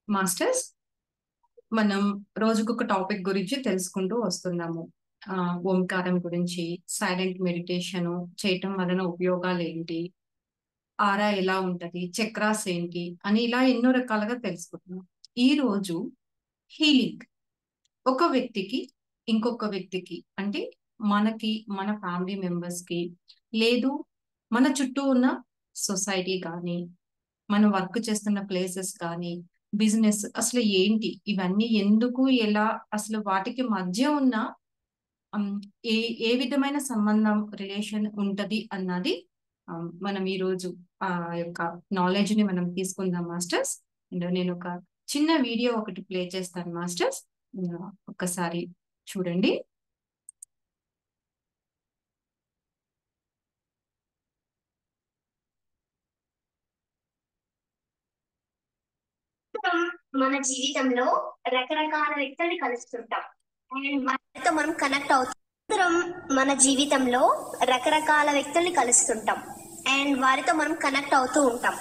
Masters, మనం రోజుకొక topic గురించి తెలుసుకుంటూ వస్తున్నాము. ఓంకారం గురించి, సైలెంట్ మెడిటేషన్ చేయటం వలన ఉపయోగాలు ఏంటి, ఆరా ఎలా ఉంటది, చక్రాస్ ఏంటి అని ఇలా ఎన్నో రకాలుగా తెలుసుకుంటున్నాం. ఈ రోజు హీలింగ్ ఒక వ్యక్తికి ఇంకొక వ్యక్తికి అంటే మనకి, మన ఫ్యామిలీ మెంబర్స్ కి, లేదు మన చుట్టూ ఉన్న సొసైటీ కానీ, మనం వర్క్ చేస్తున్న ప్లేసెస్ కానీ, బిజినెస్ అసలు ఏంటి, ఇవన్నీ ఎందుకు, ఎలా, అసలు వాటికి మధ్య ఉన్న ఉమ్, ఏ ఏ విధమైన సంబంధం రిలేషన్ ఉంటది అన్నది మనం ఈ రోజు ఆ యొక్క నాలెడ్జ్ ని మనం తీసుకుందాం మాస్టర్స్. అండ్ నేను ఒక చిన్న వీడియో ఒకటి ప్లే చేస్తాను మాస్టర్స్. ఒక్కసారి చూడండి. మన జీవితంలో రకరకాల వ్యక్తుల్ని కలుస్తుంటాం అండ్ వారితో మనం కనెక్ట్ అవుతాం. మన జీవితంలో రకరకాల వ్యక్తుల్ని కలుస్తుంటాం అండ్ వారితో మనం కనెక్ట్ అవుతూ ఉంటాం.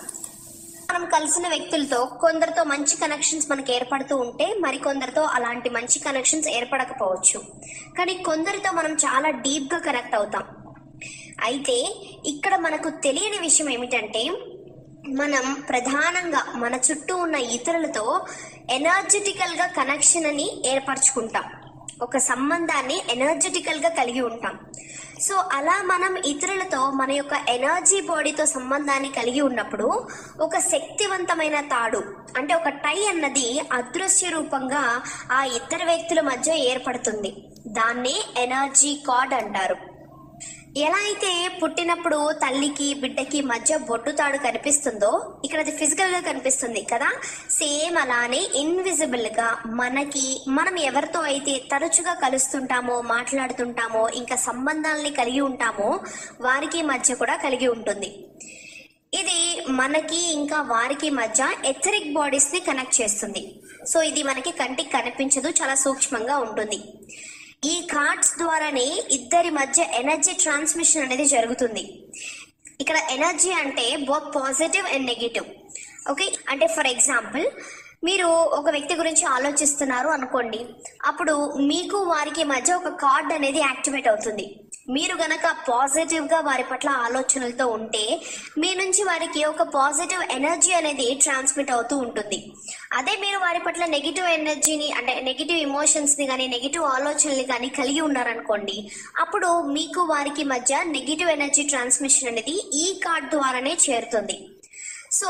మనం కలిసిన వ్యక్తులతో కొందరితో మంచి కనెక్షన్స్ మనకు ఏర్పడుతూ ఉంటే మరికొందరితో అలాంటి మంచి కనెక్షన్స్ ఏర్పడకపోవచ్చు. కానీ కొందరితో మనం చాలా డీప్ గా కనెక్ట్ అవుతాం. అయితే ఇక్కడ మనకు తెలియని విషయం ఏమిటంటే, మనం ప్రధానంగా మన చుట్టూ ఉన్న ఇతరులతో ఎనర్జెటికల్ గా కనెక్షన్ అని ఏర్పరచుకుంటాం. ఒక సంబంధాన్ని ఎనర్జెటికల్ గా కలిగి ఉంటాం. సో అలా మనం ఇతరులతో మన యొక్క ఎనర్జీ బాడీతో సంబంధాన్ని కలిగి ఉన్నప్పుడు ఒక శక్తివంతమైన తాడు అంటే ఒక టై అన్నది అదృశ్య రూపంగా ఆ ఇద్దరు వ్యక్తుల మధ్య ఏర్పడుతుంది. దాన్నే ఎనర్జీ కార్డ్ అంటారు. ఎలా అయితే పుట్టినప్పుడు తల్లికి బిడ్డకి మధ్య బొట్టు తాడు కనిపిస్తుందో, ఇక్కడ అది ఫిజికల్ గా కనిపిస్తుంది కదా, సేమ్ అలానే ఇన్విజిబుల్ గా మనం ఎవరితో అయితే తరచుగా కలుస్తుంటామో, మాట్లాడుతుంటామో, ఇంకా సంబంధాలని కలిగి ఉంటామో వారికి మధ్య కూడా కలిగి ఉంటుంది. ఇది మనకి ఇంకా వారికి మధ్య ఎథరిక్ బాడీస్ ని కనెక్ట్ చేస్తుంది. సో ఇది మనకి కంటికి కనిపించదు, చాలా సూక్ష్మంగా ఉంటుంది. ఈ కార్డ్స్ ద్వారానే ఇద్దరి మధ్య ఎనర్జీ ట్రాన్స్మిషన్ అనేది జరుగుతుంది. ఇక్కడ ఎనర్జీ అంటే both positive and negative. Okay, అంటే ఫర్ ఎగ్జాంపుల్ మీరు ఒక వ్యక్తి గురించి ఆలోచిస్తున్నారు అనుకోండి, అప్పుడు మీకు వారికి మధ్య ఒక కార్డ్ అనేది యాక్టివేట్ అవుతుంది. మీరు గనక పాజిటివ్ గా వారి పట్ల ఆలోచనలతో ఉంటే మీ నుంచి వారికి ఒక పాజిటివ్ ఎనర్జీ అనేది ట్రాన్స్మిట్ అవుతూ ఉంటుంది. అదే మీరు వారి పట్ల నెగిటివ్ ఎనర్జీని అంటే నెగిటివ్ ఎమోషన్స్ ని కానీ, నెగిటివ్ ఆలోచనల్ని కానీ కలిగి ఉన్నారనుకోండి, అప్పుడు మీకు వారికి మధ్య నెగిటివ్ ఎనర్జీ ట్రాన్స్మిషన్ అనేది ఈ కార్డ్ ద్వారానే చేరుతుంది. సో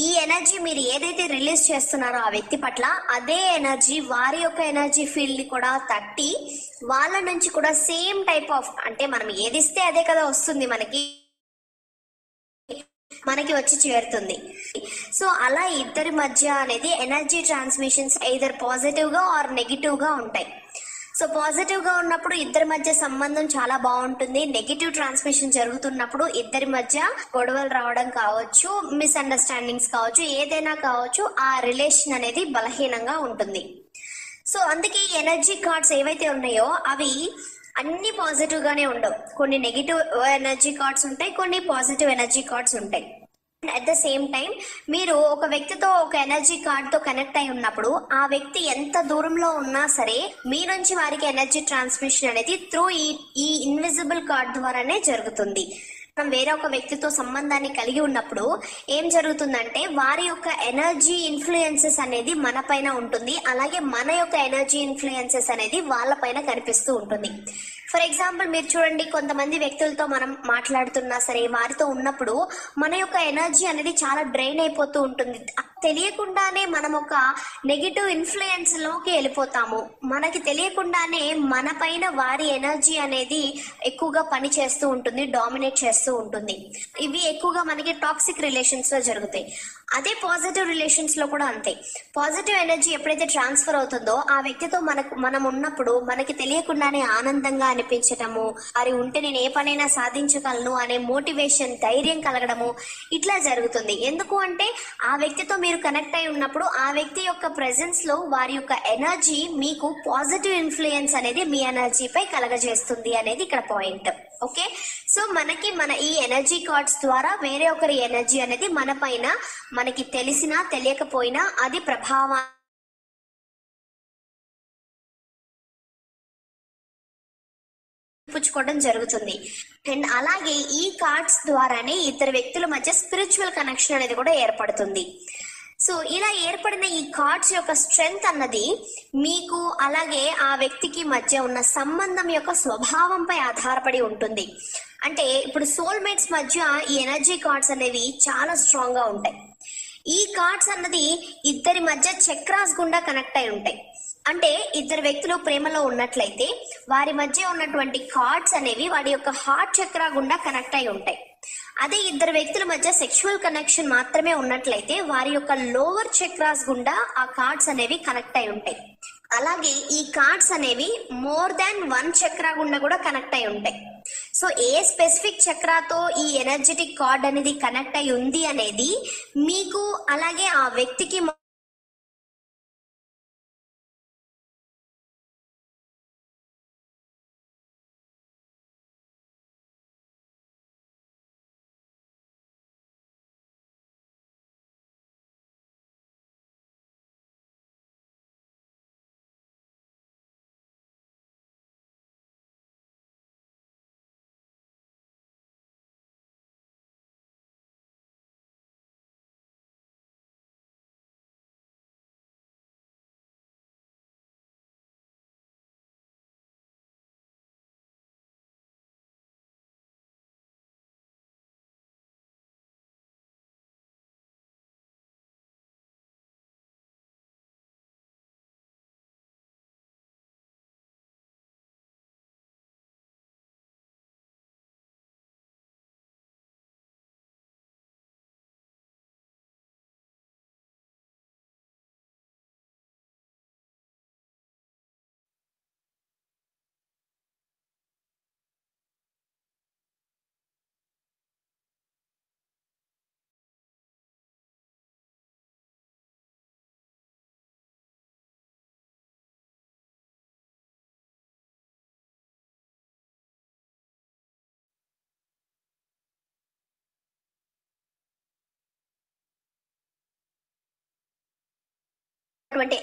ఈ ఎనర్జీ మీరు ఏదైతే రిలీజ్ చేస్తున్నారో ఆ వ్యక్తి పట్ల, అదే ఎనర్జీ వారి యొక్క ఎనర్జీ ఫీల్డ్ ని కూడా తట్టి వాళ్ళ నుంచి కూడా సేమ్ టైప్ ఆఫ్ అంటే మనం ఏది ఇస్తే అదే కదా వస్తుంది మనకి వచ్చి చేరుతుంది. సో అలా ఇద్దరి మధ్య అనేది ఎనర్జీ ట్రాన్స్మిషన్స్ ఎయిదర్ పాజిటివ్ గా ఆర్ నెగిటివ్ గా ఉంటాయి. సో పాజిటివ్ గా ఉన్నప్పుడు ఇద్దరి మధ్య సంబంధం చాలా బాగుంటుంది. నెగిటివ్ ట్రాన్స్మిషన్ జరుగుతున్నప్పుడు ఇద్దరి మధ్య గొడవలు రావడం కావచ్చు, మిస్అండర్స్టాండింగ్స్ కావచ్చు, ఏదైనా కావచ్చు, ఆ రిలేషన్ అనేది బలహీనంగా ఉంటుంది. సో అందుకే ఎనర్జీ కార్డ్స్ ఏవైతే ఉన్నాయో అవి అన్ని పాజిటివ్ గానే ఉండవు. కొన్ని నెగిటివ్ ఎనర్జీ కార్డ్స్ ఉంటాయి, కొన్ని పాజిటివ్ ఎనర్జీ కార్డ్స్ ఉంటాయి. అట్ ద సేమ్ టైం మీరు ఒక వ్యక్తితో ఒక ఎనర్జీ కార్డ్ తో కనెక్ట్ అయి ఉన్నప్పుడు ఆ వ్యక్తి ఎంత దూరంలో ఉన్నా సరే మీ నుంచి వారికి ఎనర్జీ ట్రాన్స్మిషన్ అనేది త్రూ ఈ ఇన్విజిబుల్ కార్డ్ ద్వారానే జరుగుతుంది. మనం వేరే ఒక వ్యక్తితో సంబంధాన్ని కలిగి ఉన్నప్పుడు ఏం జరుగుతుందంటే వారి యొక్క ఎనర్జీ ఇన్ఫ్లుయెన్సెస్ అనేది మన పైన ఉంటుంది, అలాగే మన యొక్క ఎనర్జీ ఇన్ఫ్లుయెన్సెస్ అనేది వాళ్ళ పైన కనిపిస్తూ ఉంటుంది. ఫర్ ఎగ్జాంపుల్ మీరు చూడండి, కొంతమంది వ్యక్తులతో మనం మాట్లాడుతున్నా సరే వారితో ఉన్నప్పుడు మన యొక్క ఎనర్జీ అనేది చాలా డ్రైన్ అయిపోతూ ఉంటుంది. తెలియకుండానే మనం ఒక నెగిటివ్ ఇన్ఫ్లుయెన్స్ లోకి వెళ్ళిపోతాము. మనకి తెలియకుండానే మన పైన వారి ఎనర్జీ అనేది ఎక్కువగా పని చేస్తూ ఉంటుంది, డామినేట్ చేస్తూ ఉంటుంది. ఇవి ఎక్కువగా మనకి టాక్సిక్ రిలేషన్స్ లో జరుగుతాయి. అదే పాజిటివ్ రిలేషన్స్ లో కూడా అంతే. పాజిటివ్ ఎనర్జీ ఎప్పుడైతే ట్రాన్స్ఫర్ అవుతుందో ఆ వ్యక్తితో మనం ఉన్నప్పుడు మనకి తెలియకుండానే ఆనందంగా అనిపించటము, వారి ఉంటే నేను ఏ పనైనా సాధించగలను అనే మోటివేషన్, ధైర్యం కలగడము ఇట్లా జరుగుతుంది. ఎందుకు అంటే ఆ వ్యక్తితో మీరు కనెక్ట్ అయి ఉన్నప్పుడు ఆ వ్యక్తి యొక్క ప్రెజెన్స్ లో వారి యొక్క ఎనర్జీ మీకు పాజిటివ్ ఇన్ఫ్లుయెన్స్ అనేది మీ ఎనర్జీపై కలగజేస్తుంది అనేది ఇక్కడ పాయింట్. ఓకే, సో మన ఈ ఎనర్జీ కార్డ్స్ ద్వారా వేరే ఒకరి ఎనర్జీ అనేది మన పైన మనకి తెలిసినా తెలియకపోయినా అది ప్రభావం పుచ్చుకోవడం జరుగుతుంది. అండ్ అలాగే ఈ కార్డ్స్ ద్వారానే ఇద్దరు వ్యక్తుల మధ్య స్పిరిచువల్ కనెక్షన్ అనేది కూడా ఏర్పడుతుంది. సో ఇలా ఏర్పడిన ఈ కార్డ్స్ యొక్క స్ట్రెంగ్త్ అన్నది మీకు అలాగే ఆ వ్యక్తికి మధ్య ఉన్న సంబంధం యొక్క స్వభావంపై ఆధారపడి ఉంటుంది. అంటే ఇప్పుడు సోల్మేట్స్ మధ్య ఈ ఎనర్జీ కార్డ్స్ అనేవి చాలా స్ట్రాంగ్ గా ఉంటాయి. ఈ కార్డ్స్ అన్నది ఇద్దరి మధ్య చక్రాస్ గుండా కనెక్ట్ అయి ఉంటాయి. అంటే ఇద్దరు వ్యక్తులు ప్రేమలో ఉన్నట్లయితే వారి మధ్య ఉన్నటువంటి కార్డ్స్ అనేవి వాడి యొక్క హార్ట్ చక్ర గుండా కనెక్ట్ అయి ఉంటాయి. అదే ఇద్దరు వ్యక్తుల మధ్య సెక్షువల్ కనెక్షన్ మాత్రమే ఉన్నట్లయితే వారి యొక్క లోవర్ చక్రాస్ గుండా ఆ కార్డ్స్ అనేవి కనెక్ట్ అయి ఉంటాయి. అలాగే ఈ కార్డ్స్ అనేవి మోర్ దాన్ 1 చక్ర గుండా కూడా కనెక్ట్ అయి ఉంటాయి. సో ఏ స్పెసిఫిక్ చక్రాతో ఈ ఎనర్జెటిక్ కార్డ్ అనేది కనెక్ట్ అయి ఉంది అనేది మీకు అలాగే ఆ వ్యక్తికి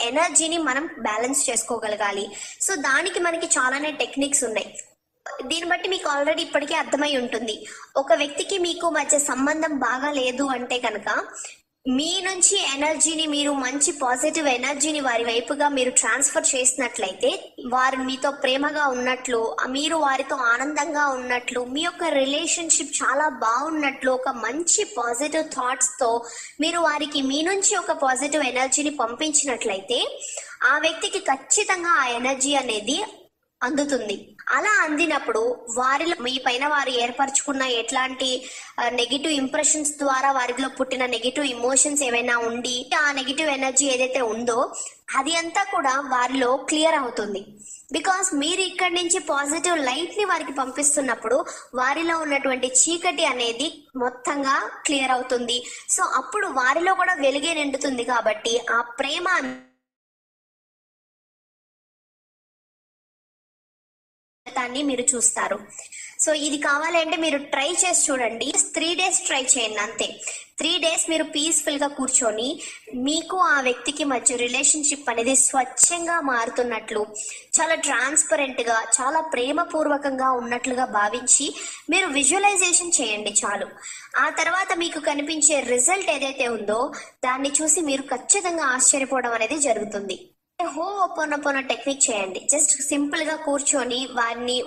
ఎనర్జీని మనం బ్యాలెన్స్ చేసుకోగలగాలి. సో దానికి మనకి చాలానే టెక్నిక్స్ ఉన్నాయి. దీన్ని బట్టి మీకు ఆల్రెడీ ఇప్పటికే అర్థమై ఉంటుంది. ఒక వ్యక్తికి మీకు మధ్య సంబంధం బాగా లేదు అంటే కనుక మీ నుంచి ఎనర్జీని మీరు మంచి పాజిటివ్ ఎనర్జీని వారి వైపుగా మీరు ట్రాన్స్ఫర్ చేసినట్లయితే వారు మీతో ప్రేమగా ఉన్నట్లు, మీరు వారితో ఆనందంగా ఉన్నట్లు, మీ యొక్క రిలేషన్షిప్ చాలా బాగున్నట్లు ఒక మంచి పాజిటివ్ థాట్స్ తో మీరు వారికి మీ నుంచి ఒక పాజిటివ్ ఎనర్జీని పంపించినట్లయితే ఆ వ్యక్తికి ఖచ్చితంగా ఆ ఎనర్జీ అనేది అందుతుంది. అలా అందినప్పుడు వారిలో మీ పైన వారు ఏర్పరచుకున్న ఎట్లాంటి నెగిటివ్ ఇంప్రెషన్స్ ద్వారా వారిలో పుట్టిన నెగిటివ్ ఇమోషన్స్ ఏవైనా ఉండి ఆ నెగిటివ్ ఎనర్జీ ఏదైతే ఉందో అది అంతా కూడా వారిలో క్లియర్ అవుతుంది. బికాస్ మీరు ఇక్కడి నుంచి పాజిటివ్ లైట్ ని వారికి పంపిస్తున్నప్పుడు వారిలో ఉన్నటువంటి చీకటి అనేది మొత్తంగా క్లియర్ అవుతుంది. సో అప్పుడు వారిలో కూడా వెలుగే నిండుతుంది. కాబట్టి ఆ ప్రేమ మీరు చూస్తారు. సో ఇది కావాలంటే మీరు ట్రై చేసి చూడండి. 3 days ట్రై చేయండి అంతే. 3 days మీరు పీస్ఫుల్ గా కూర్చొని మీకు ఆ వ్యక్తికి మధ్య రిలేషన్షిప్ అనేది స్వచ్ఛంగా మారుతున్నట్లు, చాలా ట్రాన్స్పరెంట్ గా, చాలా ప్రేమపూర్వకంగా ఉన్నట్లుగా భావించి మీరు విజువలైజేషన్ చేయండి చాలు. ఆ తర్వాత మీకు కనిపించే రిజల్ట్ ఏదైతే ఉందో దాన్ని చూసి మీరు ఖచ్చితంగా ఆశ్చర్యపోవడం అనేది జరుగుతుంది. హోపోనోపోనో టెక్నిక్ చేయండి. జస్ట్ సింపుల్ గా కూర్చొని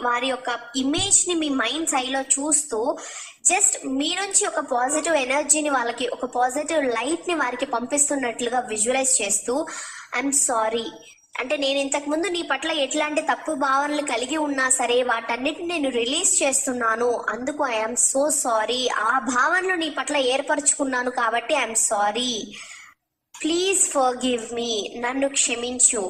వారి యొక్క ఇమేజ్ ని మీ మైండ్ ఐలో చూస్తూ జస్ట్ మీ నుంచి ఒక పాజిటివ్ ఎనర్జీని వాళ్ళకి, ఒక పాజిటివ్ లైట్ ని వారికి పంపిస్తున్నట్లుగా విజువలైజ్ చేస్తూ ఐఎమ్ సారీ అంటే నేను ఇంతకు ముందు నీ పట్ల ఎట్లాంటి తప్పు భావనలు కలిగి ఉన్నా సరే వాటన్నిటిని నేను రిలీజ్ చేస్తున్నాను, అందుకు ఐఎమ్ సో సారీ. ఆ భావనలు నీ పట్ల ఏర్పరచుకున్నాను కాబట్టి I'm sorry, please forgive me, నన్ను క్షమించు.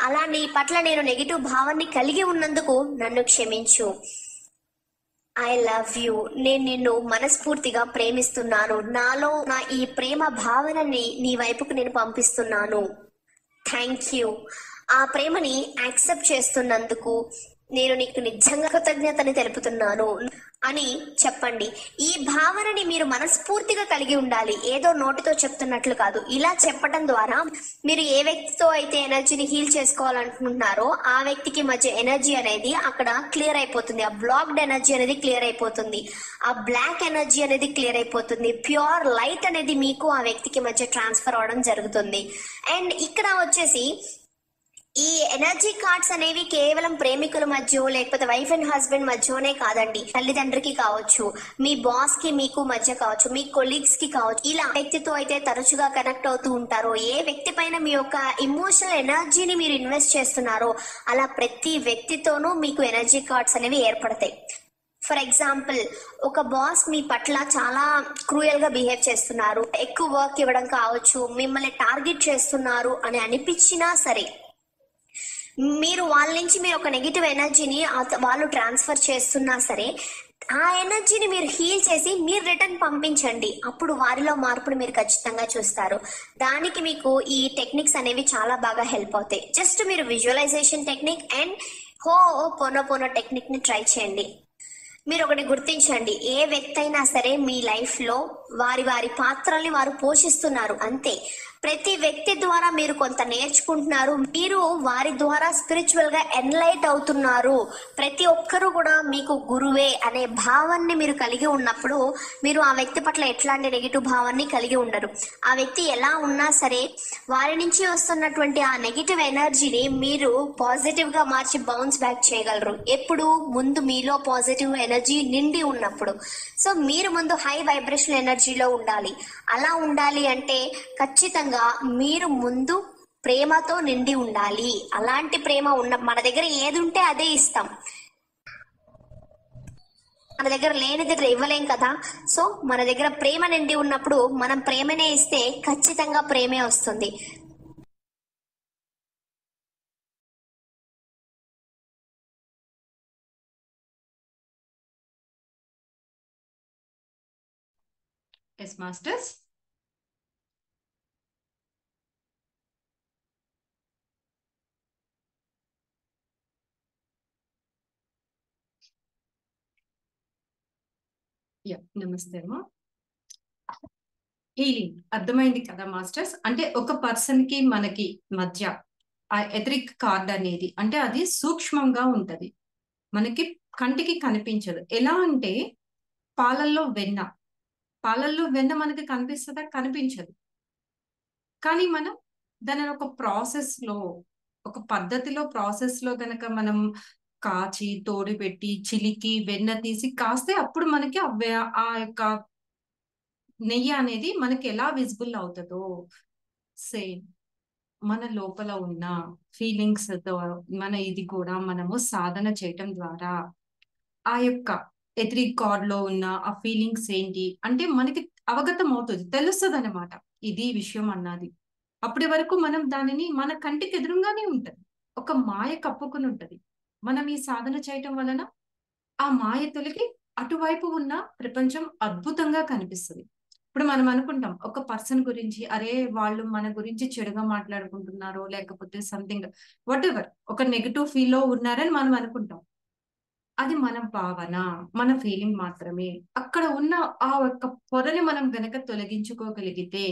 అలా నీ పట్ల నేను నెగిటివ్ భావాన్ని కలిగి ఉన్నందుకు నన్ను క్షమించు. ఐ లవ్ యూ, నేను నిన్ను మనస్ఫూర్తిగా ప్రేమిస్తున్నాను. నాలో నా ఈ ప్రేమ భావనని నీ వైపుకు నేను పంపిస్తున్నాను. Thank you. ఆ ప్రేమని యాక్సెప్ట్ చేస్తున్నందుకు, నేను నీకు నిజంగా కృతజ్ఞతని తెలుపుతున్నాను అని చెప్పండి. ఈ భావనని మీరు మనస్ఫూర్తిగా కలిగి ఉండాలి, ఏదో నోటితో చెప్తున్నట్లు కాదు. ఇలా చెప్పడం ద్వారా మీరు ఏ వ్యక్తితో అయితే ఎనర్జీని హీల్ చేసుకోవాలనుకుంటున్నారో ఆ వ్యక్తికి మధ్య ఎనర్జీ అనేది అక్కడ క్లియర్ అయిపోతుంది. ఆ బ్లాక్డ్ ఎనర్జీ అనేది క్లియర్ అయిపోతుంది, ఆ బ్లాక్ ఎనర్జీ అనేది క్లియర్ అయిపోతుంది. ప్యూర్ లైట్ అనేది మీకు ఆ వ్యక్తికి మధ్య ట్రాన్స్ఫర్ అవడం జరుగుతుంది. అండ్ ఇక్కడ వచ్చేసి ఈ ఎనర్జీ కార్డ్స్ అనేవి కేవలం ప్రేమికుల మధ్య లేకపోతే వైఫ్ అండ్ హస్బెండ్ మధ్యనే కాదండి, తల్లిదండ్రికి కావచ్చు, మీ బాస్ కి మీకు మధ్య కావచ్చు, మీ కొలీగ్స్ కి కావచ్చు. ఇలా వ్యక్తితో అయితే తరచుగా కనెక్ట్ అవుతూ ఉంటారో, ఏ వ్యక్తి పైన మీ యొక్క ఇమోషనల్ ఎనర్జీని మీరు ఇన్వెస్ట్ చేస్తున్నారో అలా ప్రతి వ్యక్తితోనూ మీకు ఎనర్జీ కార్డ్స్ అనేవి ఏర్పడతాయి. ఫర్ ఎగ్జాంపుల్, ఒక బాస్ మీ పట్ల చాలా క్రూయల్ గా బిహేవ్ చేస్తున్నారు, ఎక్కువ వర్క్ ఇవ్వడం కావచ్చు, మిమ్మల్ని టార్గెట్ చేస్తున్నారు అని అనిపించినా సరే, మీరు వాళ్ళ నుంచి మీరు ఒక నెగిటివ్ ఎనర్జీని వాళ్ళు ట్రాన్స్ఫర్ చేస్తున్నా సరే, ఆ ఎనర్జీని మీరు హీల్ చేసి మీరు రిటర్న్ పంపించండి. అప్పుడు వారిలో మార్పుని మీరు ఖచ్చితంగా చూస్తారు. దానికి మీకు ఈ టెక్నిక్స్ అనేవి చాలా బాగా హెల్ప్ అవుతాయి. జస్ట్ మీరు విజువలైజేషన్ టెక్నిక్ అండ్ హో పోనో టెక్నిక్ ని ట్రై చేయండి. మీరు ఒకటి గుర్తించండి, ఏ వ్యక్తి అయినా సరే మీ లైఫ్ లో వారి వారి పాత్రల్ని వారు పోషిస్తున్నారు అంతే. ప్రతి వ్యక్తి ద్వారా మీరు కొంత నేర్చుకుంటున్నారు, మీరు వారి ద్వారా స్పిరిచువల్ గా ఎన్లైట్ అవుతున్నారు. ప్రతి ఒక్కరూ కూడా మీకు గురువే అనే భావాన్ని మీరు కలిగి ఉన్నప్పుడు మీరు ఆ వ్యక్తి పట్ల ఎట్లాంటి నెగిటివ్ భావాన్ని కలిగి ఉండరు. ఆ వ్యక్తి ఎలా ఉన్నా సరే వారి నుంచి వస్తున్నటువంటి ఆ నెగిటివ్ ఎనర్జీని మీరు పాజిటివ్ గా మార్చి బౌన్స్ బ్యాక్ చేయగలరు. ఎప్పుడు? ముందు మీలో పాజిటివ్ ఎనర్జీ నిండి ఉన్నప్పుడు. సో మీరు ముందు హై వైబ్రేషన్ ఎనర్జీలో ఉండాలి. అలా ఉండాలి అంటే ఖచ్చితంగా మీరు ముందు ప్రేమతో నిండి ఉండాలి. అలాంటి ప్రేమ ఉన్న మన దగ్గర ఏది ఉంటే అదే ఇస్తాం, మన దగ్గర లేనిది ఇవ్వలేం కదా. సో మన దగ్గర ప్రేమ నిండి ఉన్నప్పుడు మనం ప్రేమనే ఇస్తే ఖచ్చితంగా ప్రేమే వస్తుంది. Yes masters. నమస్తే అమ్మా. హీలింగ్ అర్థమైంది కదా మాస్టర్స్? అంటే ఒక పర్సన్ కి మనకి మధ్య ఆ ఎథరిక్ కార్డ్ అనేది అంటే అది సూక్ష్మంగా ఉంటది, మనకి కంటికి కనిపించదు. ఎలా అంటే పాలల్లో వెన్న, పాలల్లో వెన్న మనకి కనిపిస్తుందా? కనిపించదు. కానీ మనం దానిని ఒక ప్రాసెస్ లో, ఒక పద్ధతిలో ప్రాసెస్ లో గనక మనం కాచి తోడి పెట్టి చిలికి వెన్న తీసి కాస్తే అప్పుడు మనకి ఆ యొక్క నెయ్యి అనేది మనకి ఎలా విజిబుల్ అవుతుందో సేమ్ మన లోపల ఉన్న ఫీలింగ్స్ తో మన ఇది కూడా మనము సాధన చేయటం ద్వారా ఆ యొక్క ఎథరిక్ కార్డ్ లో ఉన్న ఆ ఫీలింగ్స్ ఏంటి అంటే మనకి అవగతం అవుతుంది, తెలుస్తుంది అనమాట. ఇది విషయం అన్నది. అప్పటి వరకు మనం దానిని మన కంటికి ఎదురుగానే ఉంటది, ఒక మాయ కప్పుకుని ఉంటది. మనం ఈ సాధన చేయటం వలన ఆ మాయ తొలగి అటువైపు ఉన్న ప్రపంచం అద్భుతంగా కనిపిస్తుంది. ఇప్పుడు మనం అనుకుంటాం ఒక పర్సన్ గురించి, అరే వాళ్ళు మన గురించి చెడుగా మాట్లాడుకుంటున్నారు లేకపోతే సంథింగ్ వాట్ ఎవర్, ఒక నెగిటివ్ ఫీల్ లో ఉన్నారని మనం అనుకుంటాం. అది మన భావన, మన ఫీలింగ్ మాత్రమే. అక్కడ ఉన్న ఆ ఒక్క పొరని మనం గనక తొలగించుకోగలిగితే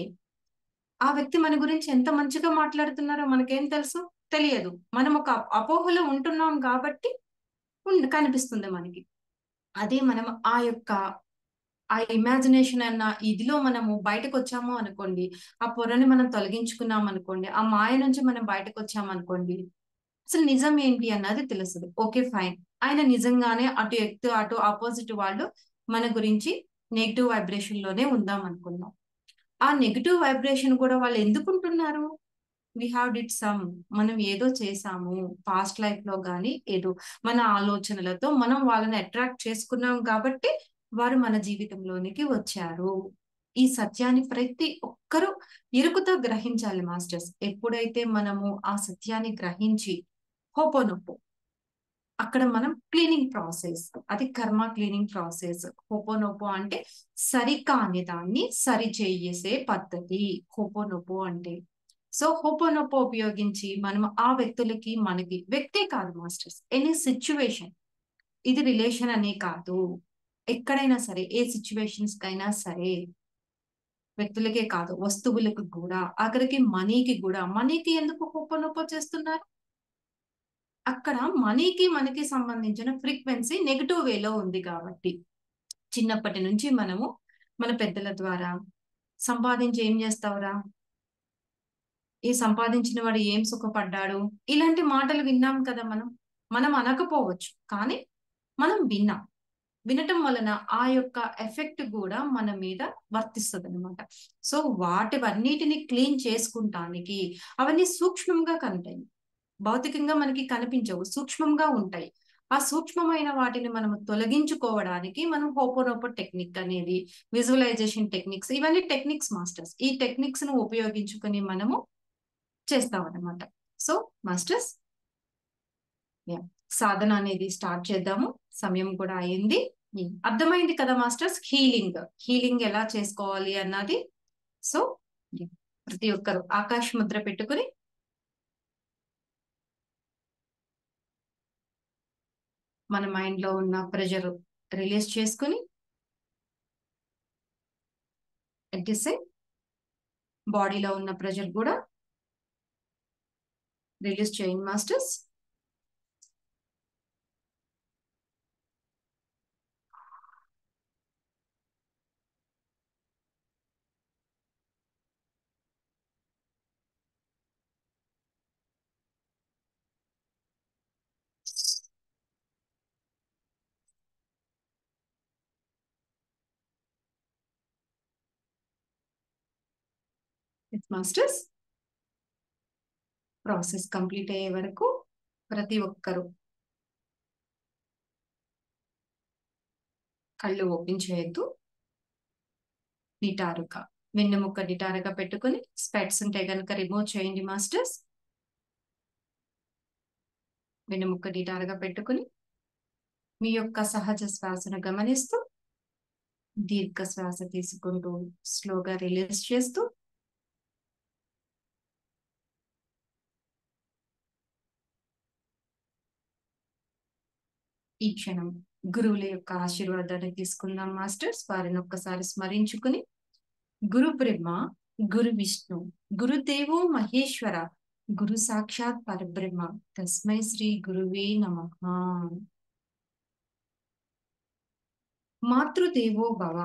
ఆ వ్యక్తి మన గురించి ఎంత మంచిగా మాట్లాడుతున్నారో మనకేం తెలుసు? తెలియదు. మనం ఒక అపోహలో ఉంటున్నాం కాబట్టి కనిపిస్తుంది మనకి. అదే మనం ఆ యొక్క ఆ ఇమాజినేషన్ అన్న ఇదిలో మనము బయటకు వచ్చాము అనుకోండి, ఆ పొరని మనం తొలగించుకున్నాం అనుకోండి, ఆ మాయ నుంచి మనం బయటకు వచ్చాము అనుకోండి, అసలు నిజం ఏంటి అన్నది తెలుస్తుంది. ఓకే ఫైన్, ఆయన నిజంగానే అటు ఎత్తు అటు ఆపోజిట్ వాళ్ళు మన గురించి నెగిటివ్ వైబ్రేషన్ లోనే ఉందాం అనుకుందాం. ఆ నెగిటివ్ వైబ్రేషన్ కూడా వాళ్ళు ఎందుకు ఉంటున్నారు? వి హావ్ డిడ్ సమ్, మనం ఏదో చేసాము పాస్ట్ లైఫ్ లో గానీ ఏదో మన ఆలోచనలతో మనం వాళ్ళని అట్రాక్ట్ చేసుకున్నాం కాబట్టి వారు మన జీవితంలోనికి వచ్చారు. ఈ సత్యాన్ని ప్రతి ఒక్కరూ ఇరుకుతో గ్రహించాలి మాస్టర్స్. ఎప్పుడైతే మనము ఆ సత్యాన్ని గ్రహించి హోపోనొప్పో, అక్కడ మనం క్లీనింగ్ ప్రాసెస్, అది కర్మ క్లీనింగ్ ప్రాసెస్. హోపోనోపో అంటే సరికాని దాన్ని సరి చేసే పద్ధతి హోపోనోపో అంటే. సో హోపోనోపో ఉపయోగించి మనం ఆ వ్యక్తులకి మనకి వ్యక్తే కాదు మాస్టర్స్, ఎనీ సిచ్యువేషన్, ఇది రిలేషన్ అనే కాదు, ఎక్కడైనా సరే ఏ సిచ్యువేషన్స్ కైనా సరే, వ్యక్తులకే కాదు వస్తువులకు కూడా, ఆఖరికి మనీకి కూడా. మనీకి ఎందుకు హోపోనోపో చేస్తున్నారు? అక్కడ మనీకి మనకి సంబంధించిన ఫ్రీక్వెన్సీ నెగిటివ్ వేలో ఉంది కాబట్టి. చిన్నప్పటి నుంచి మనము మన పెద్దల ద్వారా సంపాదించి ఏం చేస్తావురా, ఈ సంపాదించిన వాడు ఏం సుఖపడ్డాడు, ఇలాంటి మాటలు విన్నాం కదా మనం. మనం అనకపోవచ్చు కానీ మనం విన్నాం. వినటం వలన ఆ యొక్క ఎఫెక్ట్ కూడా మన మీద వర్తిస్తుంది అనమాట. సో వాటివన్నిటిని క్లీన్ చేసుకుంటానికి, అవన్నీ సూక్ష్మంగా కంటాయి, భౌతికంగా మనకి కనిపించవు, సూక్ష్మంగా ఉంటాయి. ఆ సూక్ష్మమైన వాటిని మనం తొలగించుకోవడానికి మనం హోపోనోపో టెక్నిక్ అనేది, విజువలైజేషన్ టెక్నిక్స్, ఇవన్నీ టెక్నిక్స్ మాస్టర్స్. ఈ టెక్నిక్స్ ను ఉపయోగించుకొని మనము చేస్తాం అన్నమాట. సో మాస్టర్స్, సాధన అనేది స్టార్ట్ చేద్దాము. సమయం కూడా అయింది. అర్థమైంది కదా మాస్టర్స్, హీలింగ్ హీలింగ్ ఎలా చేసుకోవాలి అన్నది. సో ప్రతి ఒక్కరు ఆకాశ ముద్ర పెట్టుకుని మన మైండ్ లో ఉన్న ప్రెషర్ రిలీజ్ చేసుకుని, అట్ ది సేమ్ బాడీలో ఉన్న ప్రెషర్ కూడా రిలీజ్ చేయండి మాస్టర్స్. మాస్టర్స్, ప్రాసెస్ కంప్లీట్ అయ్యే వరకు ప్రతి ఒక్కరు కళ్ళు ఓపెన్ చేయొద్దు. నిటారుగా, వెన్నెముక్క నిటారుగా పెట్టుకుని, స్పెట్స్ ఉంటే గనుక రిమూవ్ చేయండి మాస్టర్స్. వెన్నెముక్క నిటారుగా పెట్టుకుని మీ యొక్క సహజ శ్వాసను గమనిస్తూ, దీర్ఘ శ్వాస తీసుకుంటూ స్లోగా రిలీజ్ చేస్తూ, ఈ క్షణం గురువుల యొక్క ఆశీర్వాదాన్ని తీసుకుందాం మాస్టర్స్. వారిని ఒక్కసారి స్మరించుకుని, గురు బ్రహ్మ, గురు విష్ణు, గురుదేవో మహేశ్వర, గురు సాక్షాత్ పరబ్రహ్మ, తస్మై శ్రీ గురువే నమః. మాతృదేవో భవ,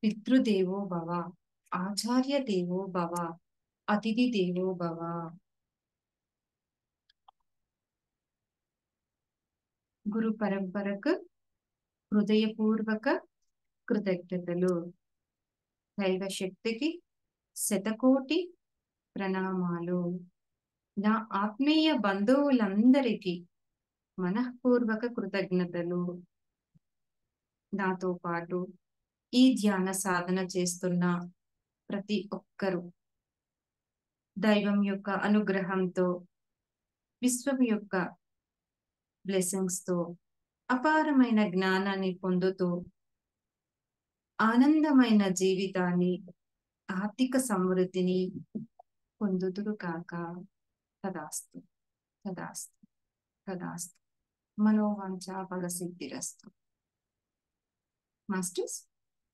పితృదేవో భవ, ఆచార్య దేవో భవ, అతిథి దేవో భవ. గురు పరంపరకు హృదయపూర్వక కృతజ్ఞతలు. దైవ శక్తికి శతకోటి ప్రణామాలు. నా ఆత్మీయ బంధువులందరికీ మనఃపూర్వక కృతజ్ఞతలు. నాతో పాటు ఈ ధ్యాన సాధన చేస్తున్న ప్రతి ఒక్కరూ దైవం యొక్క అనుగ్రహంతో, విశ్వం యొక్క బ్లెస్సింగ్స్ తో, అపారమైన జ్ఞానాన్ని పొందుతూ ఆనందమైన జీవితాన్ని, ఆర్థిక సమృద్ధిని పొందుదురు కాక. తదాస్తు, తదాస్తు, తదాస్తు. మనోవాంఛ ఫలసిద్ధిరస్తు. మాస్టర్స్,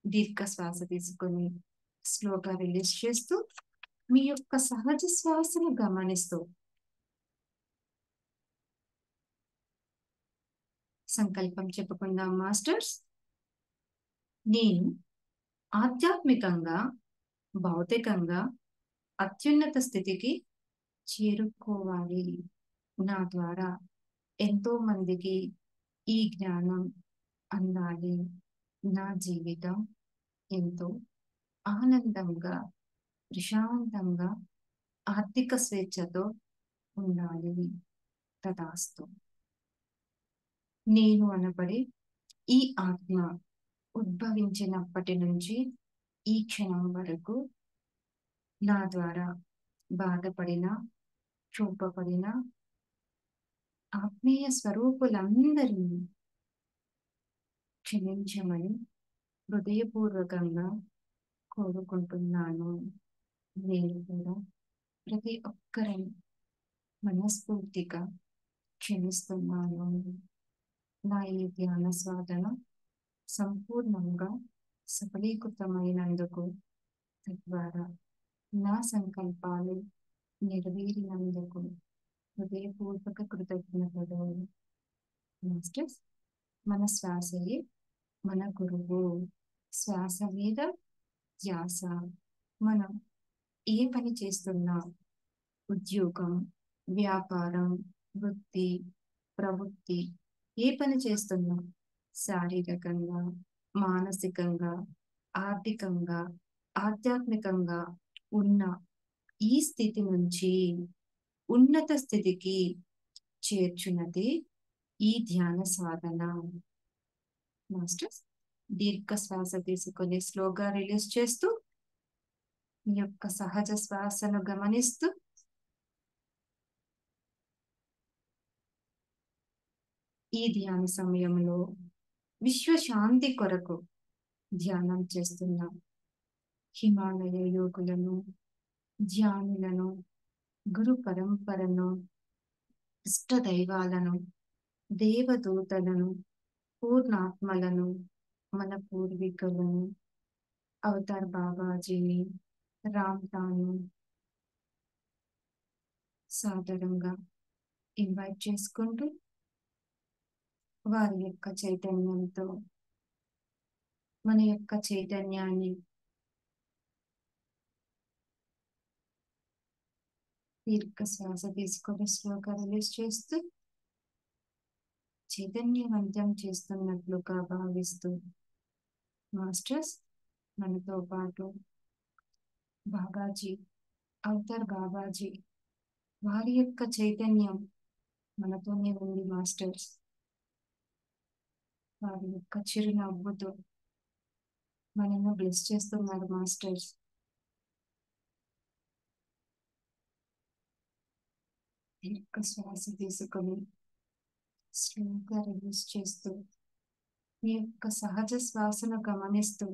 దీర్ఘ శ్వాస తీసుకొని స్లోగా రిలీజ్ చేస్తూ, మీ యొక్క సహజ శ్వాసను గమనిస్తూ సంకల్పం చెప్పుకుందాం మాస్టర్స్. నేను ఆధ్యాత్మికంగా, భౌతికంగా అత్యున్నత స్థితికి చేరుకోవాలి. నా ద్వారా ఎంతో మందికి ఈ జ్ఞానం అందాలి. నా జీవితం ఎంతో ఆనందంగా, ప్రశాంతంగా, ఆర్థిక స్వేచ్ఛతో ఉండాలి. తదాస్తు. నేను అనబడే ఈ ఆత్మ ఉద్భవించినప్పటి నుంచి ఈ క్షణం వరకు నా ద్వారా బాధపడిన, చూపబడిన ఆత్మీయ స్వరూపులందరినీ క్షమించమని హృదయపూర్వకంగా కోరుకుంటున్నాను. నేను కూడా ప్రతి ఒక్కరిని మనస్ఫూర్తిగా క్షమిస్తున్నాను. నా ఈ ధ్యాన సాధన సంపూర్ణంగా సఫలీకృతమైనందుకు, తద్వారా నా సంకల్పాలు నెరవేరినందుకు హృదయపూర్వక కృతజ్ఞతలు. మాస్టర్స్, మన శ్వాసయే మన గురువు. శ్వాస మీద ధ్యాస. మనం ఏ పని చేస్తున్నా, ఉద్యోగం, వ్యాపారం, వృత్తి, ప్రవృత్తి, ఏ పని చేస్తున్నా శారీరకంగా, మానసికంగా, ఆర్థికంగా, ఆధ్యాత్మికంగా ఉన్న ఈ స్థితి నుంచి ఉన్నత స్థితికి చేర్చున్నది ఈ ధ్యాన సాధన. మాస్టర్స్, దీర్ఘ శ్వాస తీసుకొని స్లోగా రిలీజ్ చేస్తూ మీ యొక్క సహజ శ్వాసను గమనిస్తూ ఈ ధ్యాన సమయంలో విశ్వశాంతి కొరకు ధ్యానం చేస్తున్నాం. హిమాలయ యోగులను, ధ్యానులను, గురు పరంపరను, ఇష్ట దైవాలను, దేవదూతలను, పూర్ణాత్మలను, మన పూర్వీకులను, అవతార్ బాబాజీని, రామ్తాను సాదరంగా ఇన్వైట్ చేసుకుంటూ వారి యొక్క చైతన్యంతో మన యొక్క చైతన్యాన్ని దీర్ఘ శ్వాస తీసుకొని స్లోగా రిలీజ్ చేస్తూ చైతన్యవంతం చేస్తున్నట్లుగా భావిస్తూ మాస్టర్స్ మనతో పాటు బాబాజీ, అవతార్ బాబాజీ వారి యొక్క చైతన్యం మనతోనే ఉంది. మాస్టర్స్ వారి యొక్క చిరునవ్వుతో మనల్ని బ్లెస్ చేస్తున్నారు. మాస్టర్స్ దీర్ఘ శ్వాస తీసుకొని స్లోగా రిలీజ్ చేస్తూ మీ యొక్క సహజ శ్వాసను గమనిస్తూ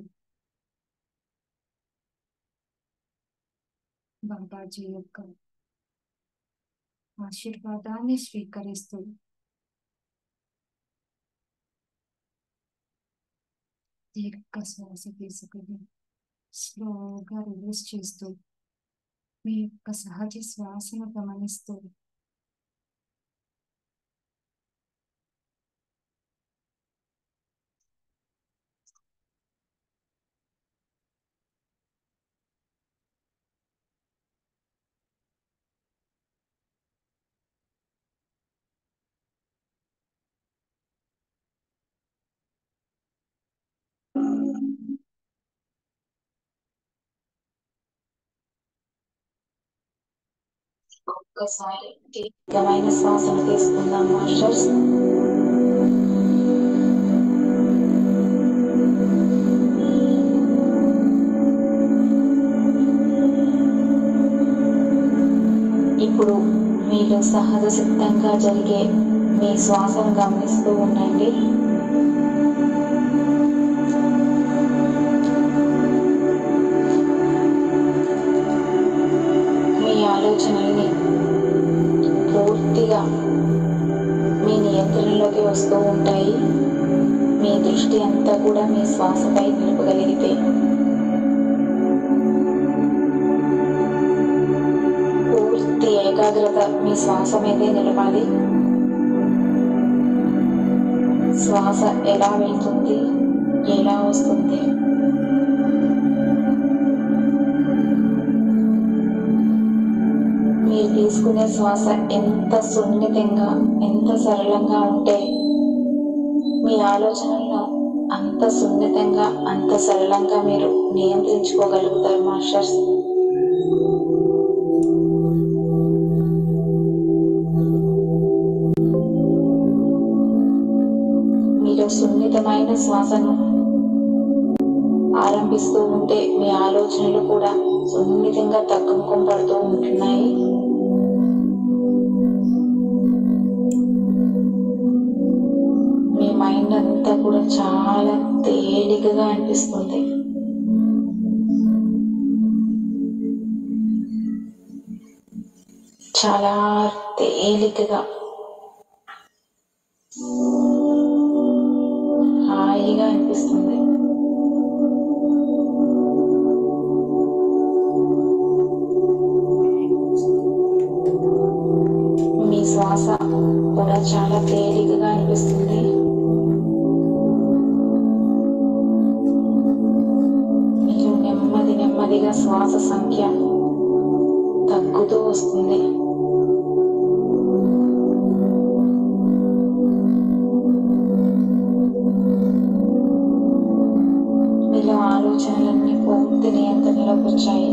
బాబాజీ యొక్క ఆశీర్వాదాన్ని స్వీకరిస్తూ దీర్ఘ శ్వాస తీసుకుని స్లోగా రిలీజ్ చేస్తూ మీ యొక్క సహజ శ్వాసను గమనిస్తూ ఒక్కసారి దీర్ఘమైన శ్వాసను తీసుకుందాం మాస్టర్స్. ఇప్పుడు మీరు సహజ సిద్ధంగా జరిగే మీ శ్వాసను గమనిస్తూ ఉండండి. మీ ఆలోచనల్ని పూర్తిగా మీ నియంత్రణలోకి వస్తూ ఉంటాయి. మీ దృష్టి అంతా కూడా మీ శ్వాసపై నిలపగలిగితే పూర్తి ఏకాగ్రత మీ శ్వాస మీదే నిలపాలి. శ్వాస ఎలా వెళ్తుంది, ఎలా వస్తుంది, మీరు తీసుకునే శ్వాస ఎంత సున్నితంగా, ఎంత సరళంగా ఉంటే మీ ఆలోచనలను అంత సున్నితంగా, అంత సరళంగా మీరు నియంత్రించుకోగలుగుతారు మాస్టర్స్. మీరు సున్నితమైన శ్వాసను ఆరంభిస్తూ ఉంటే మీ ఆలోచనలు కూడా సున్నితంగా తగ్గుముఖం పడుతూ ఉంటున్నాయి. మీ మైండ్ అంతా కూడా చాలా తేలికగా అనిపిస్తుంది. చాలా తేలికగా హాయిగా అనిపిస్తుంది. మీ శ్వాస కూడా చాలా తేలికగా అనిపిస్తుంది. మీరు నెమ్మదిగా శ్వాస సంఖ్య తగ్గుతూ వస్తుంది. మీలో ఆలోచనలన్నీ పూర్తి నియంత్రణలోకి వచ్చాయి.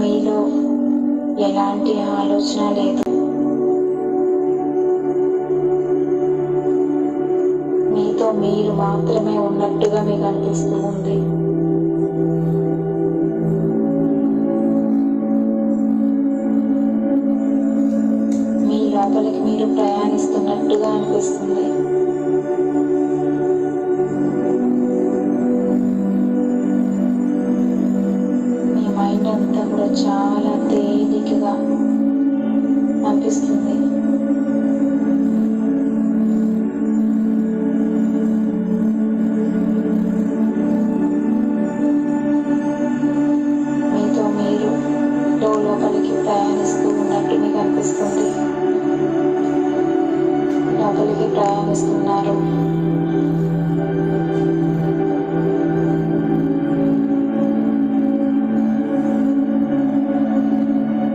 మీలో ఎలాంటి ఆలోచన లేదు. మీతో మీరు మాత్రమే ఉన్నట్టుగా మీకు అనిపిస్తూ ఉంది. మీ లోపలికి మీరు ప్రయాణిస్తున్నట్టుగా అనిపిస్తుంది. మీ మైండ్ అంతా కూడా చాలా తేలికగా అనిపిస్తుంది. మీతో మీరు లోపలికి ప్రయాణిస్తూ ఉన్నట్టు మీకు అనిపిస్తుంది. లోపలికి ప్రయాణిస్తున్నారు.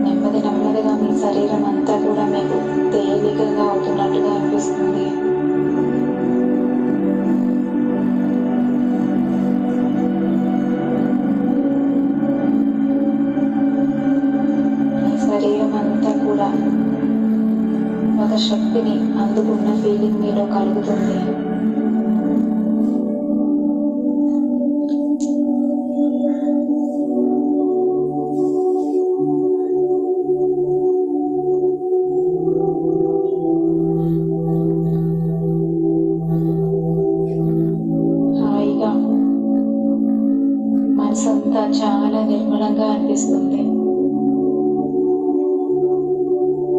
నెమ్మదిగా మీ శరీరం అంతా కూడా మీకు తేలికగా అవుతున్నట్టుగా అనిపిస్తుంది. మీ శరీరం అంతా కూడా ఒక శక్తిని అందుకున్న ఫీలింగ్ మీలో కలుగుతుంది. హాయిగా మనసంతా చాలా నిర్మలంగా అనిపిస్తుంది.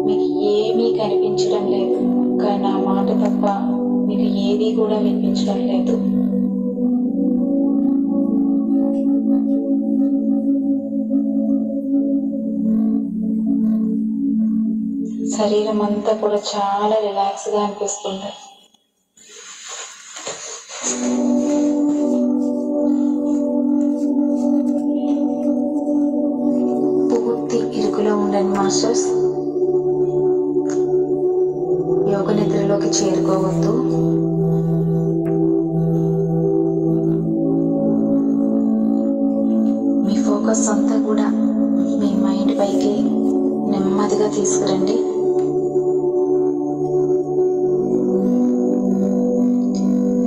మీకు ఏమీ కనిపించడం లేదు, కానీ నా మాట తప్ప మీకు ఏది కూడా వినిపించడం లేదు. శరీరం అంతా కూడా చాలా రిలాక్స్గా అనిపిస్తుంది. పూర్తి ఇరుకులో ఉండండి మాస్టర్స్. యోగ నిద్రలోకి చేరుకోవద్దు. మీ ఫోకస్ అంతా కూడా మీ మైండ్ పైకి నెమ్మదిగా తీసుకురండి.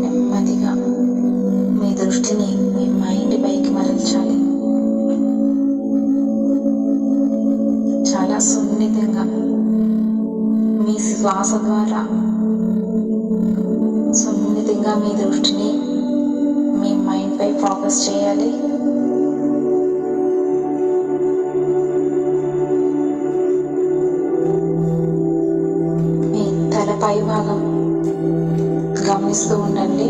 నెమ్మదిగా మీ దృష్టిని మీ మైండ్ పైకి మరల్చాలి. చాలా సున్నితంగా మీ శ్వాస ద్వారా సున్నితంగా మీ దృష్టిని మీ మైండ్ పై ఫోకస్ చేయాలి. మీ తలపై భాగం గమనిస్తూ ఉండండి.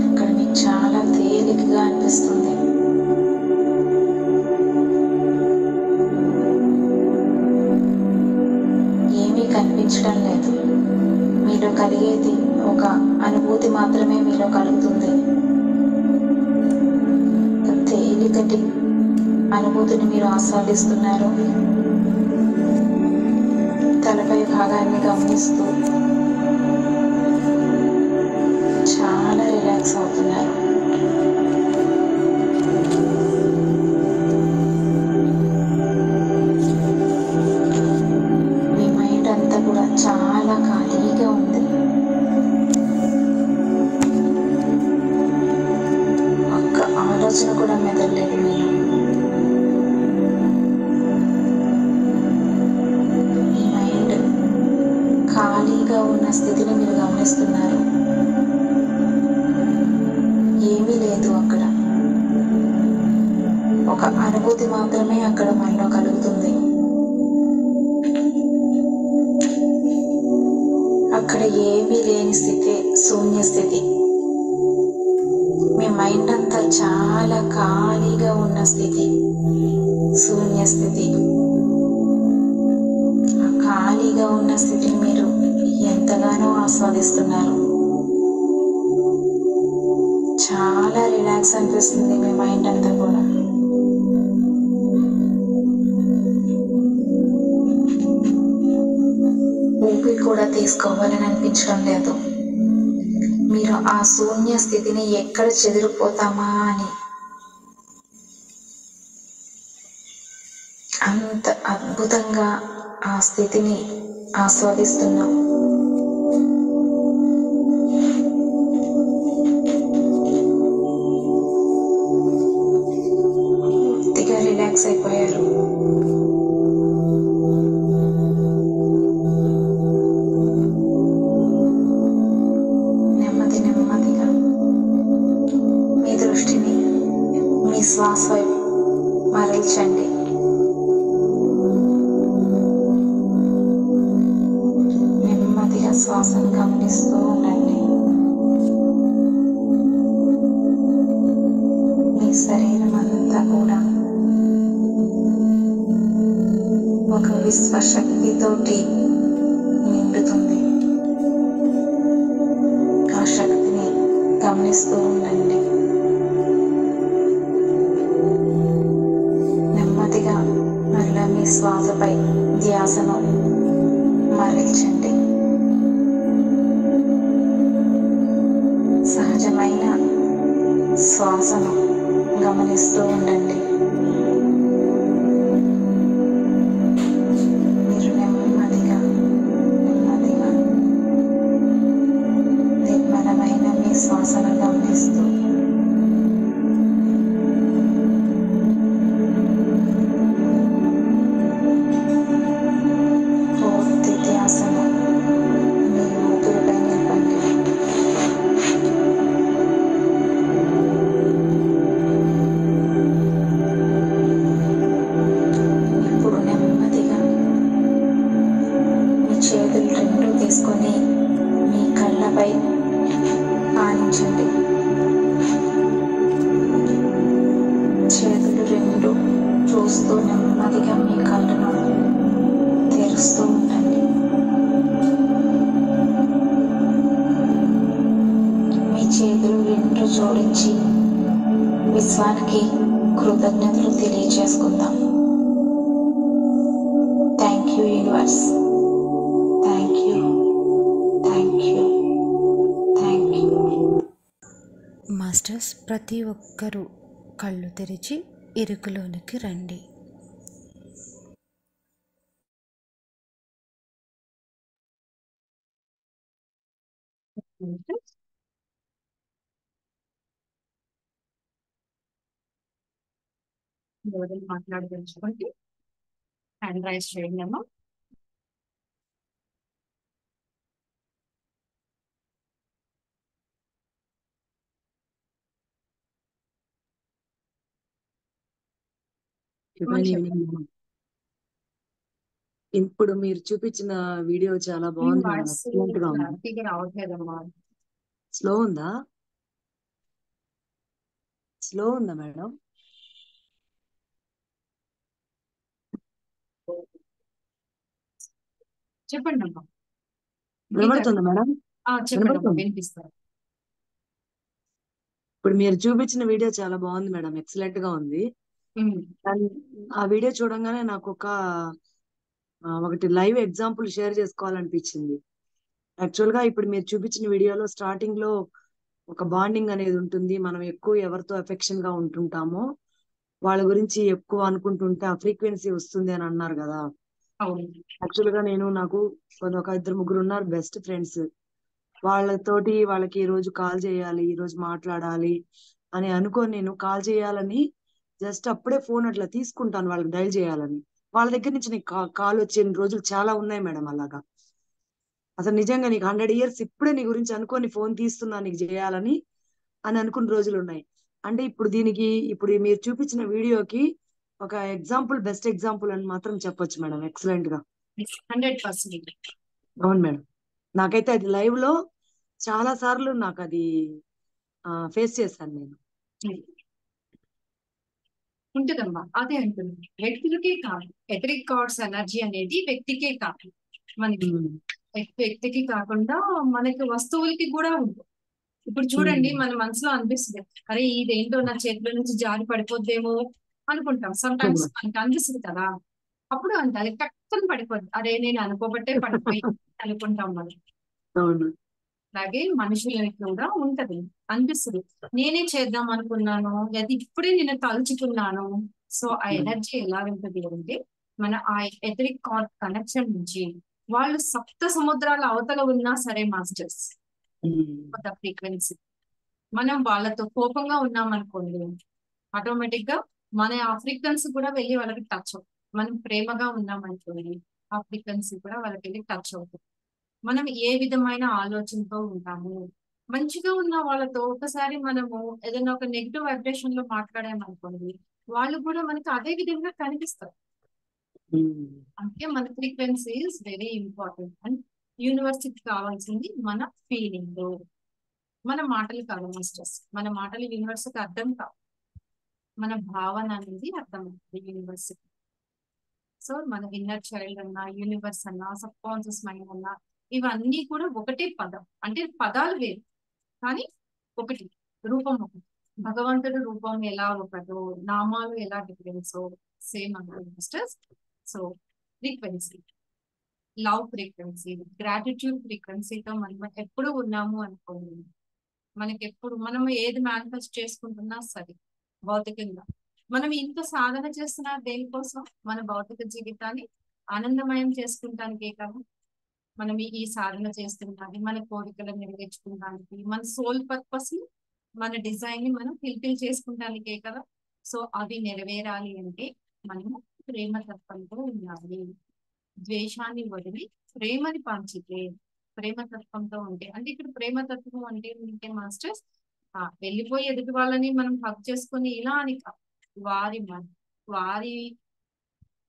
అక్కడ మీకు చాలా తేలికగా అనిపిస్తుంది. ఏమీ కనిపించడం లేదు. మీలో కలిగేది ఒక అనుభూతి మాత్రమే మీలో కలుగుతుంది. తేలికటి అనుభూతిని మీరు ఆస్వాదిస్తున్నారు. తలపై భాగాన్ని గమనిస్తూ చాలా రిలాక్స్ అవుతున్నారు. మీ మైండ్ అంతా కూడా చాలా ఖాళీగా ఉంది. ఒక్క ఆలోచన కూడా మెదలలేదు. మీ మైండ్ ఖాళీగా ఉన్న స్థితిని మీరు గమనిస్తున్నారు. అక్కడ ఏమీ లేని స్థితి, శూన్య స్థితి. మీ మైండ్ అంతా చాలా ఖాళీగా ఉన్న స్థితి, శూన్య స్థితి. ఆ ఖాళీగా ఉన్న స్థితిని మీరు ఎంతగానో ఆస్వాదిస్తున్నారు. చాలా రిలాక్స్ అనిపిస్తుంది మీ మైండ్ అంతా కూడా. ఊపిరి కూడా తీసుకోవాలని అనిపించడం లేదు. మీరు ఆ శూన్య స్థితిని ఎక్కడ చెదిరిపోతామా అని అంత అద్భుతంగా ఆ స్థితిని ఆస్వాదిస్తున్నాం. పూర్తిగా రిలాక్స్ అయిపోయారు. నెమ్మది నెమ్మదిగా మీ దృష్టిని మీ శ్వాస వైపు మరల్చండి. నెమ్మదిగా శ్వాసను గమనిస్తూ ఉండండి. మీ శరీరం అంతా కూడా ఒక విశ్వశక్తితోటి నిండుతుంది. ఆ శక్తిని గమనిస్తూ ఉండండి. నెమ్మదిగా మళ్ళా మీ శ్వాసపై ధ్యాసను మరల్చండి. సహజమైన శ్వాసను గమనిస్తూ ఉండండి. మీరు నెమ్మదిగా నెమ్మదిగా నిర్మలమైన మీ శ్వాసను గమనిస్తూ పూర్తి ధ్యాసను మీ ఊపిరిపై నింపండి. ఇప్పుడు నెమ్మదిగా మీ చేతులు రెండు తీసుకొని మీ కళ్ళపై ఆనించండి. చేతులు రెండు చూస్తూ నెమ్మదిగా మీ కళ్ళను తెరుస్తూ ఉండండి. మీ చేతులు రెండు జోడించి విశ్వానికి కృతజ్ఞతలు తెలియజేసుకుందాం. Thank you universe, thank you, thank you, thank you. Masters, ప్రతి ఒక్కరూ కళ్ళు తెరిచి ఇరుకులోనికి రండి. ఎవరైనా మాట్లాడదలుచుకుంటే హ్యాండ్ రైజ్ చేయండి అమ్మా. Divine evening madam. ఇప్పుడు మీరు చూపించిన వీడియో చాలా మీ బాగుంది మేడం. వాయిస్ ఎక్సలెంట్ గా ఉంది. క్లారిటీగా రావట్లేదమ్మా. స్లో ఉందా? స్లో ఉందా మేడం? చెప్పండి అమ్మా. వినబడుతుందా మేడం? చెప్పండి అమ్మా, వినబడుతుంది. వినిపిస్తారు. ఇప్పుడు మీరు చూపించిన వీడియో చాలా బాగుంది మేడం. ఎక్సలెంట్ గా ఉంది. అండ్ ఆ వీడియో చూడంగానే నాకు ఒకటి లైవ్ ఎగ్జాంపుల్ షేర్ చేసుకోవాలనిపించింది. యాక్చువల్ గా ఇప్పుడు మీరు చూపించిన వీడియోలో స్టార్టింగ్ లో ఒక బాండింగ్ అనేది ఉంటుంది. మనం ఎక్కువ ఎవరితో ఎఫెక్షన్ గా ఉంటుంటామో వాళ్ళ గురించి ఎక్కువ అనుకుంటుంటే ఆ ఫ్రీక్వెన్సీ వస్తుంది అని అన్నారు కదా. అవును. యాక్చువల్ గా నాకు ఒక ఇద్దరు ముగ్గురు ఉన్నారు బెస్ట్ ఫ్రెండ్స్. వాళ్ళకి ఈ రోజు కాల్ చేయాలి, ఈ రోజు మాట్లాడాలి అని అనుకొని నేను కాల్ చేయాలని జస్ట్ అప్పుడే ఫోన్ అట్లా తీసుకుంటాను వాళ్ళకి డైల్ చేయాలని. వాళ్ళ దగ్గర నుంచి నీకు కాల్ వచ్చిన రోజులు చాలా ఉన్నాయి మేడం. అలాగా అసలు నిజంగా నీకు 100 years ఇప్పుడే నీ గురించి అనుకొని ఫోన్ తీస్తున్నా నీకు చేయాలని అని అనుకున్న రోజులు ఉన్నాయి. అంటే ఇప్పుడు మీరు చూపించిన వీడియోకి ఒక ఎగ్జాంపుల్, బెస్ట్ ఎగ్జాంపుల్ అని మాత్రం చెప్పొచ్చు మేడం. ఎక్సలెంట్ గా. 100%. అవును మేడం. నాకైతే అది లైవ్ లో చాలా సార్లు నాకు అది ఫేస్ చేశాను నేను. ఉంటుందమ్మా, అదే అంటుంది. వ్యక్తులకే కాదు, ఎథరిక్ కార్డ్స్ ఎనర్జీ అనేది వ్యక్తికే కాదు, మనకి వ్యక్తికి కాకుండా మనకి వస్తువులకి కూడా ఉంటుంది. ఇప్పుడు చూడండి, మన మనసులో అనిపిస్తుంది, అరే ఇదేంటో నా చేతిలో నుంచి జారి పడిపోద్దేమో అనుకుంటాం. సమ్ టైమ్స్ మనకి అనిపిస్తుంది కదా, అప్పుడు అంత అది టక్కన పడిపోద్ది, అరే నేను అనుకోబట్టే పడిపోయి అనుకుంటాం మనం. అవును. అలాగే మనుషులకి కూడా ఉంటది, అనిపిస్తుంది నేనే చేద్దాం అనుకున్నాను, అది ఇప్పుడే నేను తలుచుకున్నాను. సో ఆ ఎనర్జీ ఎలా ఉంటుంది అంటే, మన ఆ ఎథరిక్ కార్డ్ కనెక్షన్ నుంచి వాళ్ళు సప్త సముద్రాల అవతల ఉన్నా సరే మాస్టర్స్, ఫ్రీక్వెన్సీ మనం వాళ్ళతో కోపంగా ఉన్నాం అనుకోండి, ఆటోమేటిక్ గా మన ఆ ఫ్రీక్వెన్సీ కూడా వెళ్ళి వాళ్ళకి టచ్ అవుతుంది. మనం ప్రేమగా ఉన్నాం అనుకోండి, ఆ ఫ్రీక్వెన్సీ కూడా వాళ్ళకి వెళ్ళి టచ్ అవుతుంది. మనం ఏ విధమైన ఆలోచనతో ఉంటాము, మంచిగా ఉన్న వాళ్ళతో ఒకసారి మనము ఏదైనా ఒక నెగిటివ్ వైబ్రేషన్ లో మాట్లాడామనుకోండి, వాళ్ళు కూడా మనకి అదే విధంగా కనిపిస్తారు. అంటే మన frequency is very important. And యూనివర్సిటీకి కావాల్సింది మన ఫీలింగ్, మన మాటలు కాదు మాస్టర్స్. మన మాటలు యూనివర్సిటీకి అర్థం కావు, మన భావన అనేది అర్థమవుతుంది యూనివర్సిటీ. సో మన ఇన్నర్ చైల్డ్ అన్నా, యూనివర్స్ అన్నా, సబ్ కాన్షియస్ మైండ్ అన్నా, ఇవన్నీ కూడా ఒకటే పదం. అంటే పదాలు వేరు కానీ ఒకటి, రూపం ఒకటి. భగవంతుడి రూపం ఎలా ఒకటో, నామాలు ఎలా డిఫరెన్సో సేమ్ అంటే masters. So frequency, love frequency, gratitude ఫ్రీక్వెన్సీతో మనం ఎప్పుడు ఉన్నాము అనుకోండి, మనకి ఎప్పుడు మనం ఏది మేనిఫెస్ట్ చేసుకుంటున్నా సరే భౌతికంగా, మనం ఇంత సాధన చేస్తున్నా దేనికోసం, మన భౌతిక జీవితాన్ని ఆనందమయం చేసుకుంటానికే కదా మనం ఈ సాధన చేస్తున్నాం. మన కోరికలు నెరవేర్చుకోవడానికి, మన సోల్ పర్పస్ ని, మన డిజైన్ ని మనం ఫిల్ఫిల్ చేసుకుంటానికే కదా. సో అవి నెరవేరాలి అంటే మనము ప్రేమ తత్వంతో ఉండాలి. ద్వేషాన్ని వదిలి ప్రేమని పంచితే, ప్రేమతత్వంతో ఉంటే, అంటే ఇక్కడ ప్రేమతత్వం అంటే ఏంటంటే మాస్టర్స్, వెళ్ళిపోయి ఎదుటి వాళ్ళని మనం హక్ చేసుకొని ఇలా అని కాదు, వారి వారి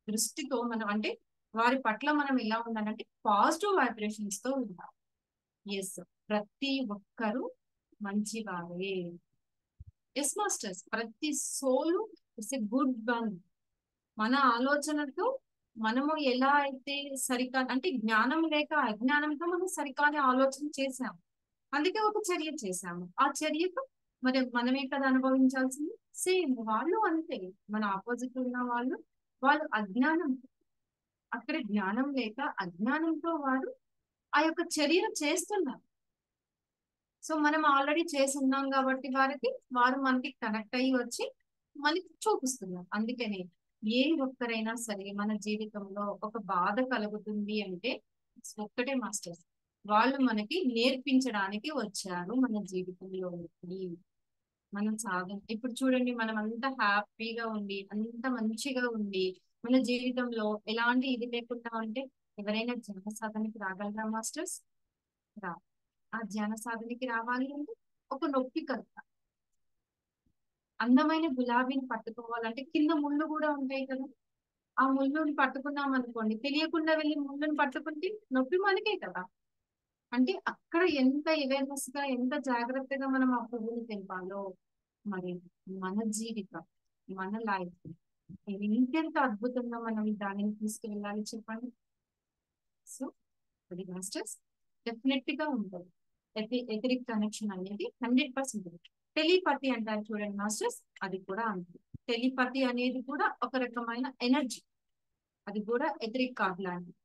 దృష్టితో మనం, అంటే వారి పట్ల మనం ఎలా ఉండాలంటే పాజిటివ్ వైబ్రేషన్స్ తో ఉండాలి. ఎస్, ప్రతి ఒక్కరు మంచివారే. ఎస్ మాస్టర్స్, ప్రతి soul it's a good one. మన ఆలోచనతో మనము ఎలా అయితే సరికా, అంటే జ్ఞానం లేక అజ్ఞానంతో మనం సరికాని ఆలోచన చేసాము, అందుకే ఒక చర్య చేశాము. ఆ చర్యకు మరి మనమే కదా అనుభవించాల్సింది. సేమ్ వాళ్ళు అంతే, మన ఆపోజిట్ ఉన్న వాళ్ళు, వాళ్ళు అజ్ఞానం, అక్కడ జ్ఞానం లేక అజ్ఞానంతో వారు ఆ యొక్క చర్యను చేస్తున్నారు. సో మనం ఆల్రెడీ చేసి ఉన్నాం కాబట్టి వారు మనకి కనెక్ట్ అయ్యి వచ్చి మనకి చూపిస్తున్నారు. అందుకని ఏ ఒక్కరైనా సరే మన జీవితంలో ఒక బాధ కలుగుతుంది అంటే ఒక్కటే మాస్టర్స్, వాళ్ళు మనకి నేర్పించడానికి వచ్చారు మన జీవితంలోకి. మనం సాధన ఇప్పుడు చూడండి, మనం అంత హ్యాపీగా ఉండి అంత మంచిగా ఉండి మన జీవితంలో ఎలాంటి ఇది లేకుండా ఉంటే ఎవరైనా ధ్యాన సాధనకి రాగలరా మాస్టర్స్? రా. ఆ ధ్యాన సాధనకి రావాలి అంటే ఒక నొప్పి కలుగుతా. అందమైన గులాబీని పట్టుకోవాలంటే కింద ముళ్ళు కూడా ఉంటాయి కదా, ఆ ముళ్ళుని పట్టుకున్నాం అనుకోండి, తెలియకుండా వెళ్ళి ముళ్ళుని పట్టుకుంటే నొప్పి మనకే కదా. అంటే అక్కడ ఎంత అవేర్నెస్ గా, ఎంత జాగ్రత్తగా మనం ఆ పువ్వుని తెంపాలో, మరి మన జీవితం, మన లైఫ్ ఇంకెంత అద్భుతంగా మనం దానిని తీసుకువెళ్ళాలి చెప్పండి. సో అది మాస్టర్స్ డెఫినెట్ గా ఉంటుంది. ఎథరిక్ కనెక్షన్ అనేది 100%. టెలిపతి అంటారు చూడండి మాస్టర్స్, అది కూడా అంతే. టెలిపతి అనేది కూడా ఒక రకమైన ఎనర్జీ, అది కూడా ఎథరిక్ కార్డ్ లాంటిది.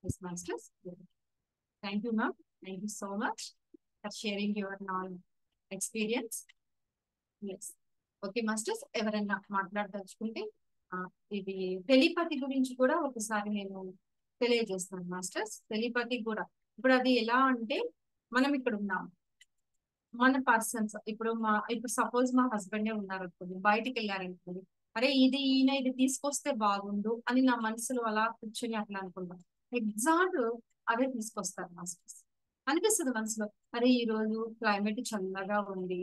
Yes masters, thank you ma'am, thank you so much for sharing your knowledge experience. Yes, okay masters, ఎవరైనా మాట్లాడదలుచుకుంటే ఇది టెలిపతి గురించి కూడా ఒకసారి నేను తెలియజేస్తాను మాస్టర్స్. టెలిపతి కూడా ఇప్పుడు అది ఎలా అంటే, మనం ఇక్కడ ఉన్నాం, మన పర్సన్స్ ఇప్పుడు సపోజ్ మా హస్బెండే ఉన్నారు అనుకోండి, బయటికి వెళ్ళారనుకోండి, అరే ఈయన ఇది తీసుకొస్తే బాగుండు అని నా మనసులో అలా కూర్చొని అట్లా అనుకుంటాం, ఎగ్జాక్ట్ అదే తీసుకొస్తారు మాస్టర్స్. అనిపిస్తుంది మనసులో, అరే ఈ రోజు క్లైమేట్ చల్లగా ఉంది,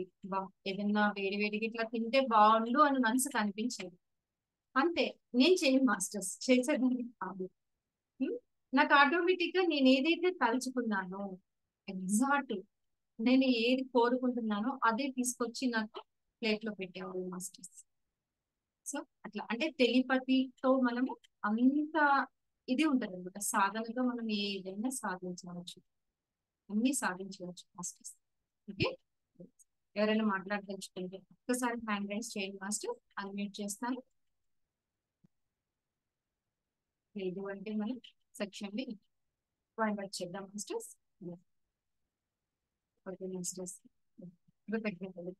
ఏదైనా వేడి వేడికి ఇట్లా తింటే బాగుండు అని మనసుకు అనిపించేది. అంతే, నేను చేయను మాస్టర్స్, చేసేదానికి కాదు. నాకు ఆటోమేటిక్ గా నేను ఏదైతే తలుచుకున్నానో ఎగ్జాక్ట్ నేను ఏది కోరుకుంటున్నానో అదే తీసుకొచ్చి నాకు ప్లేట్ లో పెట్టేవాళ్ళు మాస్టర్స్. సో అట్లా అంటే టెలిపతితో మనము అంత ఇది ఉంటుంది అనమాట. సాధనతో మనం ఏదైనా సాధించవచ్చు, అన్ని సాధించవచ్చు మాస్టర్స్. ఓకే, ఎవరైనా మాట్లాడదలుచుకుంటే ఒక్కసారి హ్యాండ్ రైజ్ చేయండి మాస్టర్, అన్మ్యూట్ చేస్తాను. లేదు అంటే మనం సెక్షన్ ని వైండ్ అప్ చేద్దాం మాస్టర్స్. ఓకే మాస్టర్స్, కృతజ్ఞతలు.